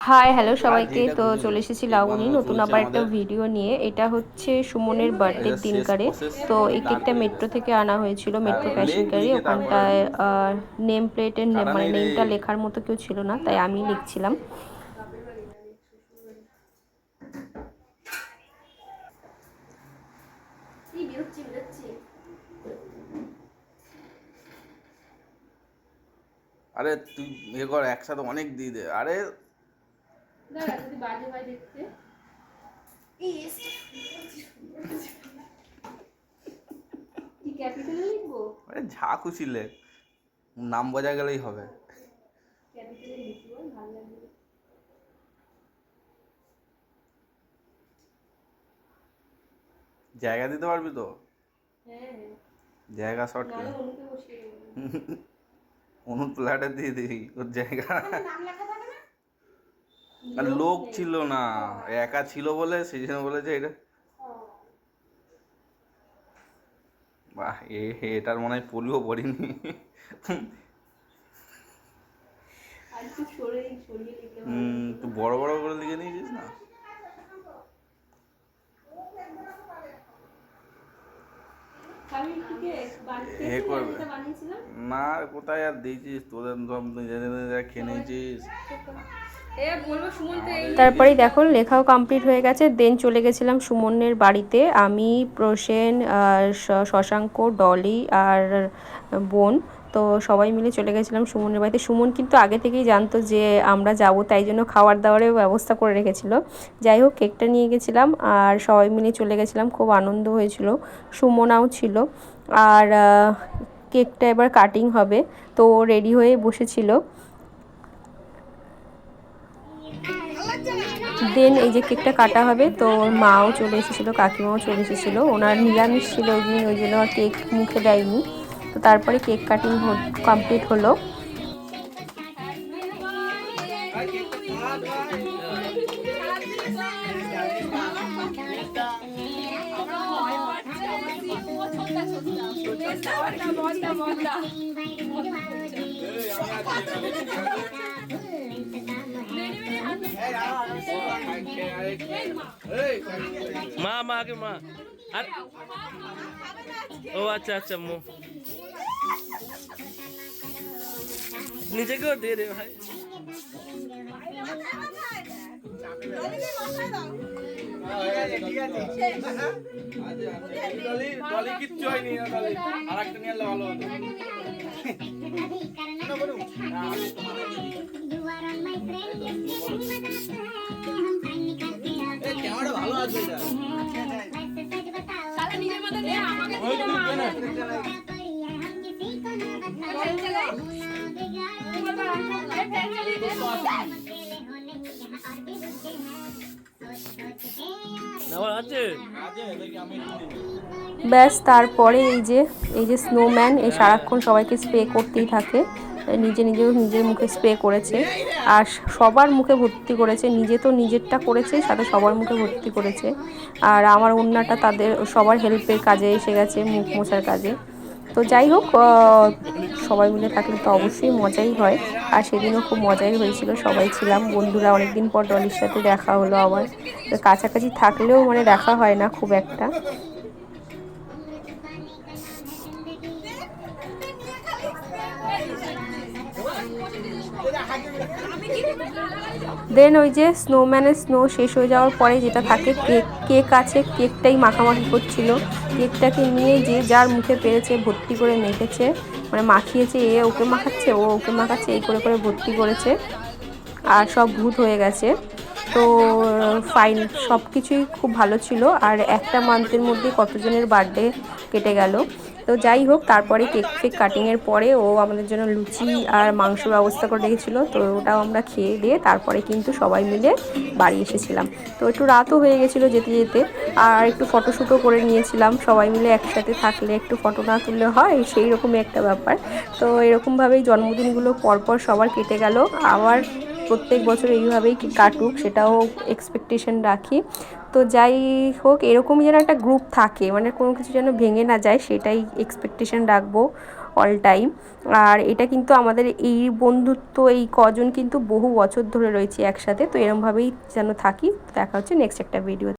Hi hello আর সবাইকে। যেইটা তো খুশি চলে নিন। এসেছি কেক লাবণী বানানো নতুন চলছে আবার একটা আমাদের। ভিডিও নিয়ে। এটা হচ্ছে সুমনের এটা বার্থডের শেষ দিনকারে। প্রসেস। তো এই কেকটা তারপরে মেট্রো এটা থেকে আনা হয়েছিল, হ্যাঁ, মেট্রো লেখ প্যাসেঞ্জারে। লিখে তারপরে ওখানটায় দিবি। নেম প্লেটের কাটা মানে নেই রে। নেমটা লেখার মতো কেউ ছিল না, তাই আমি লিখছিলাম। আরে তুই কর একসাথে অনেক দিয়ে দে। আরে আরে যা খুশি লেখ, নাম বোঝা গেলেই হবে। জায়গা দিতে পারবি তো? জায়গা শর্ট করে অনু প্লাটে দিয়ে দিবি ওর জায়গা। আর লোক ছিল না, একা ছিল বলে সেই জন্য বলেছে এটা। বাহ, এটার মনে হয় পোলিও পড়িনি। তুই বড় বড় করে লিখে নিয়েছিস না? এ করবে না, কোথায় আর দিয়েছিস? তোদের সব নিজে নিজে খেয়ে নিয়েছিস। তারপরেই দেখো লেখাও কমপ্লিট হয়ে গেছে। দেন চলে গেছিলাম সুমনের বাড়িতে। আমি, প্রসেন, শশাঙ্ক, ডলি আর বোন, তো সবাই মিলে চলে গেছিলাম সুমনের বাড়িতে। সুমন কিন্তু আগে থেকেই জানতো যে আমরা যাব, তাই জন্য খাবার দাবারের ব্যবস্থা করে রেখেছিল। যাই হোক, কেকটা নিয়ে গেছিলাম আর সবাই মিলে চলে গেছিলাম। খুব আনন্দ হয়েছিল, সুমনাও ছিল। আর কেকটা এবার কাটিং হবে, তো রেডি হয়ে বসেছিল। দেন এই যে কেকটা কাটা হবে, তো ওর মাও চলে এসেছিলো, কাকিমাও চলে এসেছিলো। ওনার নিরামিষ ছিল ওই দিন, ওই জন্য আর কেক মুখে দেয়নি। তো তারপরে কেক কাটিং কমপ্লিট হলো। মা মা আগে মা। আর ও আচ্ছা আচ্ছা নিজেকেও দিয়ে দে ভাই। কিচ্ছু হয়নি, আর একটা নিয়ে ভালো হতো। ভালো আছে আছে। ব্যাস তারপরে এই যে স্নোম্যান এই সারাক্ষণ সবাইকে স্প্রে করতেই থাকে। নিজের মুখে স্প্রে করেছে আর সবার মুখে ভর্তি করেছে। নিজে তো নিজেরটা করেছে, সাথে সবার মুখে ভর্তি করেছে। আর আমার ওড়নাটা তাদের সবার হেল্পের কাজে এসে গেছে, মুখ মোছার কাজে। তো যাই হোক, সবাই মিলে থাকলে তো অবশ্যই মজাই হয়। আর সেদিনও খুব মজাই হয়েছিল, সবাই ছিলাম বন্ধুরা। অনেকদিন পর ডলির সাথে দেখা হলো আবার। কাছাকাছি থাকলেও মানে দেখা হয় না খুব একটা। দেন ওই যে স্নোম্যানের স্নো শেষ হয়ে যাওয়ার পরে যেটা থাকে, কেক আছে, কেকটাই মাখামাখি করছিল। কেকটাকে নিয়ে যে যার মুখে পেরেছে ভর্তি করে মেখেছে, মানে মাখিয়েছে। এ ওকে মাখাচ্ছে, ও ওকে মাখাচ্ছে, এই করে করে ভর্তি করেছে। আর সব ভূত হয়ে গেছে। তো ফাইন, সব কিছুই খুব ভালো ছিল। আর একটা মান্থের মধ্যে কতজনের বার্থডে কেটে গেল। তো যাই হোক, তারপরে কেক কাটিংয়ের পরে ও আমাদের জন্য লুচি আর মাংস ব্যবস্থা করে রেখেছিলো। তো ওটাও আমরা খেয়ে দিয়ে তারপরে কিন্তু সবাই মিলে বাড়ি এসেছিলাম। তো একটু রাতও হয়ে গেছিলো যেতে যেতে। আর একটু ফটোশ্যুটও করে নিয়েছিলাম। সবাই মিলে একসাথে থাকলে একটু ফটো না তুললে হয়, সেই রকমই একটা ব্যাপার। তো এরকমভাবেই জন্মদিনগুলো পরপর সবার কেটে গেল। আবার প্রত্যেক বছর এইভাবেই কাটুক, সেটাও এক্সপেকটেশন রাখি। তো যাই হোক, এরকমই যেন একটা গ্রুপ থাকে, মানে কোনো কিছু যেন ভেঙে না যায়, সেটাই এক্সপেকটেশন রাখবো। All time. আর এটা কিন্তু আমাদের এই বন্ধুত্ব, এই কজন কিন্তু বহু বছর ধরে রয়েছে একসাথে। তো এরমভাবেই যেন থাকি। দেখা হচ্ছে নেক্সট একটা ভিডিও।